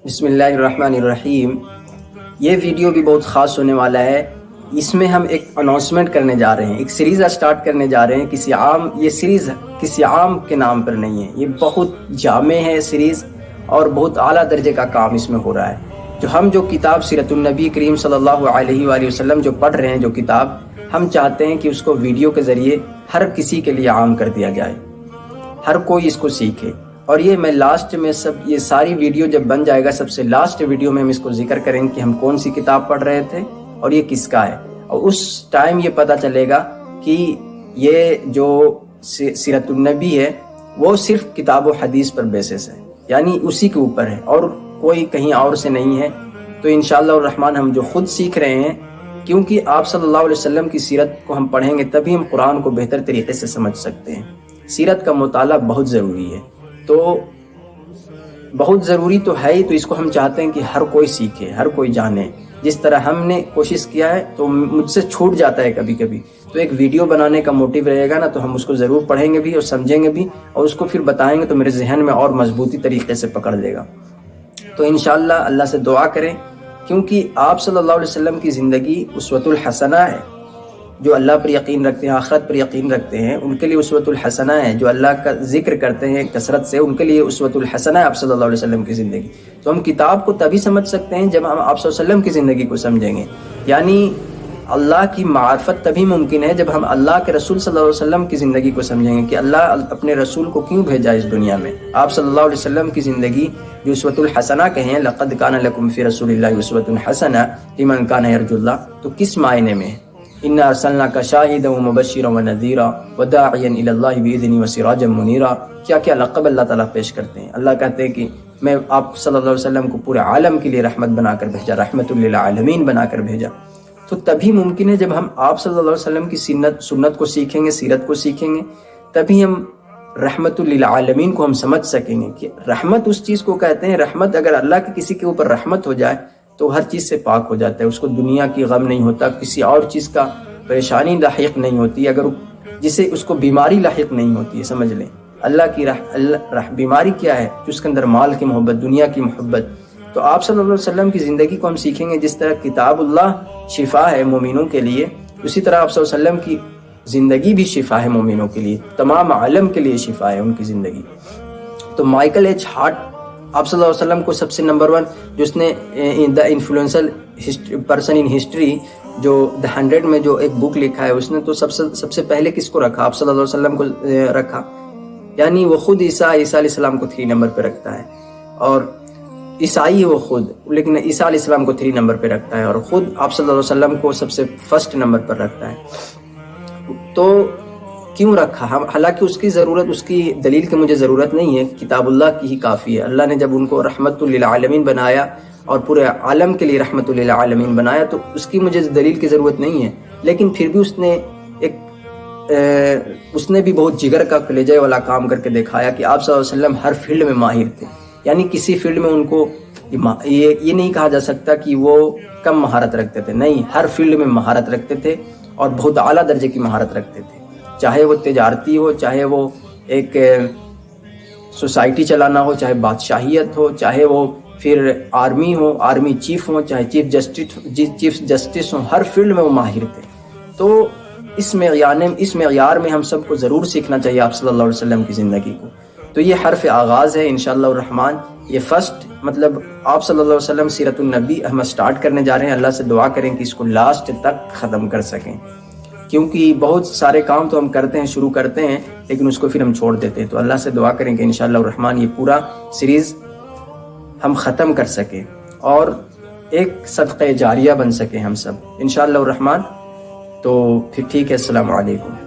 بسم اللہ الرحمن الرحیم۔ یہ ویڈیو بھی بہت خاص ہونے والا ہے۔ اس میں ہم ایک اناؤنسمنٹ کرنے جا رہے ہیں، ایک سیریز سٹارٹ کرنے جا رہے ہیں۔ یہ سیریز کسی عام کے نام پر نہیں ہے، یہ بہت جامع ہے سیریز اور بہت اعلیٰ درجے کا کام اس میں ہو رہا ہے۔ جو کتاب سیرت النبی کریم صلی اللہ علیہ وآلہ وسلم جو پڑھ رہے ہیں، جو کتاب ہم چاہتے ہیں کہ اس کو ویڈیو کے ذریعے ہر کسی کے لیے عام کر دیا جائے، ہر کوئی اس کو سیکھے۔ اور یہ میں لاسٹ میں یہ ساری ویڈیو جب بن جائے گا، سب سے لاسٹ ویڈیو میں ہم اس کو ذکر کریں کہ ہم کون سی کتاب پڑھ رہے تھے اور یہ کس کا ہے، اور اس ٹائم یہ پتہ چلے گا کہ یہ جو سیرت النبی ہے وہ صرف کتاب و حدیث پر بیسس ہے، یعنی اسی کے اوپر ہے اور کوئی کہیں اور سے نہیں ہے۔ تو انشاءاللہ الرحمن ہم جو خود سیکھ رہے ہیں، کیونکہ آپ صلی اللہ علیہ وسلم کی سیرت کو ہم پڑھیں گے تبھی ہم قرآن کو بہتر طریقے سے سمجھ سکتے ہیں۔ سیرت کا مطالعہ بہت ضروری ہے، تو بہت ضروری تو ہے ہی، تو اس کو ہم چاہتے ہیں کہ ہر کوئی سیکھے، ہر کوئی جانے۔ جس طرح ہم نے کوشش کیا ہے تو مجھ سے چھوٹ جاتا ہے کبھی کبھی، تو ایک ویڈیو بنانے کا موٹیو رہے گا نا، تو ہم اس کو ضرور پڑھیں گے بھی اور سمجھیں گے بھی، اور اس کو پھر بتائیں گے تو میرے ذہن میں اور مضبوطی طریقے سے پکڑ لے گا۔ تو انشاءاللہ اللہ سے دعا کریں، کیونکہ آپ صلی اللہ علیہ وسلم کی زندگی اسوۃ الحسنہ ہے۔ جو اللہ پر یقین رکھتے ہیں، آخرت پر یقین رکھتے ہیں، ان کے لیے اسوۃ الحسنہ ہے۔ جو اللہ کا ذکر کرتے ہیں کثرت سے، ان کے لیے اسوۃ الحسنہ ہے آپ صلی اللہ علیہ وسلم کی زندگی۔ تو ہم کتاب کو تبھی سمجھ سکتے ہیں جب ہم آپ صلی اللہ علیہ وسلم کی زندگی کو سمجھیں گے، یعنی اللہ کی معرفت تبھی ممکن ہے جب ہم اللہ کے رسول صلی اللہ علیہ وسلم کی زندگی کو سمجھیں گے کہ اللہ اپنے رسول کو کیوں بھیجا اس دنیا میں۔ آپ صلی اللہ علیہ وسلم کی زندگی جو اسوۃ الحسنہ کہیں، لقد کان لکم فی رسول اللہ اسوۃ حسنہ لمن کان یرجو اللہ، تو کس معنی میں ہے؟ انا ارسلناک شاہدا ومبشرا ونذیرا وداعیا الی اللہ باذنہ وسراجا منیرا۔ کیا کیا لقب اللہ تعالیٰ پیش کرتے ہیں۔ اللہ کہتے ہیں کہ میں آپ صلی اللہ علیہ وسلم کو پورے عالم کے لیے رحمت بنا کر بھیجا، رحمت للعالمین بنا کر بھیجا۔ تو تبھی ممکن ہے جب ہم آپ صلی اللہ علیہ وسلم کی سنت کو سیکھیں گے، سیرت کو سیکھیں گے، تبھی ہم رحمت للعالمین کو ہم سمجھ سکیں گے کہ رحمت اس چیز کو کہتے ہیں۔ رحمت اگر اللہ کی کسی کے اوپر رحمت ہو جائے تو ہر چیز سے پاک ہو جاتا ہے، اس کو دنیا کی غم نہیں ہوتا، کسی اور چیز کا پریشانی لاحق نہیں ہوتی، اگر جسے اس کو بیماری لاحق نہیں ہوتی ہے۔ سمجھ لیں اللہ کی بیماری کیا ہے؟ جو اس کے اندر مال کی محبت، دنیا کی محبت۔ تو آپ صلی اللہ علیہ وسلم کی زندگی کو ہم سیکھیں گے، جس طرح کتاب اللہ شفا ہے مومنوں کے لیے، اسی طرح آپ صلی اللہ علیہ وسلم کی زندگی بھی شفا ہے مومنوں کے لیے، تمام عالم کے لیے شفا ہے ان کی زندگی۔ تو مائیکل ایچ ہارٹ آپ صلی اللہ علیہ وسلم کو سب سے نمبر 1 جو اس نے دا انفلوئنشل پرسن ان ہسٹری، جو دا 100 میں جو ایک بک لکھا ہے، اس نے تو سب سے پہلے کس کو رکھا؟ آپ صلی اللہ علیہ وسلم کو رکھا، یعنی وہ خود عیسیٰ علیہ السلام کو 3 نمبر پہ رکھتا ہے، اور عیسائی ہے وہ خود، لیکن عیسیٰ علیہ السلام کو 3 نمبر پہ رکھتا ہے، اور خود آپ صلی اللہ علیہ وسلم کو سب سے فرسٹ نمبر پر رکھتا ہے۔ تو کیوں رکھا؟ حالانکہ اس کی ضرورت، اس کی دلیل کی مجھے ضرورت نہیں ہے، کتاب اللہ کی ہی کافی ہے۔ اللہ نے جب ان کو رحمت للعالمین بنایا اور پورے عالم کے لیے رحمت للعالمین بنایا، تو اس کی مجھے دلیل کی ضرورت نہیں ہے، لیکن پھر بھی اس نے بھی بہت جگر کا کلیجے والا کام کر کے دکھایا کہ آپ صلی اللہ علیہ وسلم ہر فیلڈ میں ماہر تھے، یعنی کسی فیلڈ میں ان کو یہ نہیں کہا جا سکتا کہ وہ کم مہارت رکھتے تھے، نہیں، ہر فیلڈ میں مہارت رکھتے تھے اور بہت اعلیٰ درجے کی مہارت رکھتے تھے، چاہے وہ تجارتی ہو، چاہے وہ ایک سوسائٹی چلانا ہو، چاہے بادشاہیت ہو، چاہے وہ پھر آرمی ہو، آرمی چیف ہو، چاہے چیف جسٹس ہو، ہر فیلڈ میں وہ ماہر تھے۔ تو اس معیار میں ہم سب کو ضرور سیکھنا چاہیے آپ صلی اللہ علیہ وسلم کی زندگی کو۔ تو یہ حرف آغاز ہے انشاءاللہ الرحمن، یہ فرسٹ مطلب آپ صلی اللہ علیہ وسلم سیرت النبی ہم سٹارٹ کرنے جا رہے ہیں۔ اللہ سے دعا کریں کہ اس کو لاسٹ تک ختم کر سکیں، کیونکہ بہت سارے کام تو ہم کرتے ہیں، شروع کرتے ہیں، لیکن اس کو پھر ہم چھوڑ دیتے ہیں۔ تو اللہ سے دعا کریں کہ انشاءاللہ الرحمن یہ پورا سیریز ہم ختم کر سکیں اور ایک صدقہ جاریہ بن سکیں ہم سب انشاءاللہ الرحمن۔ تو پھر ٹھیک ہے، السلام علیکم۔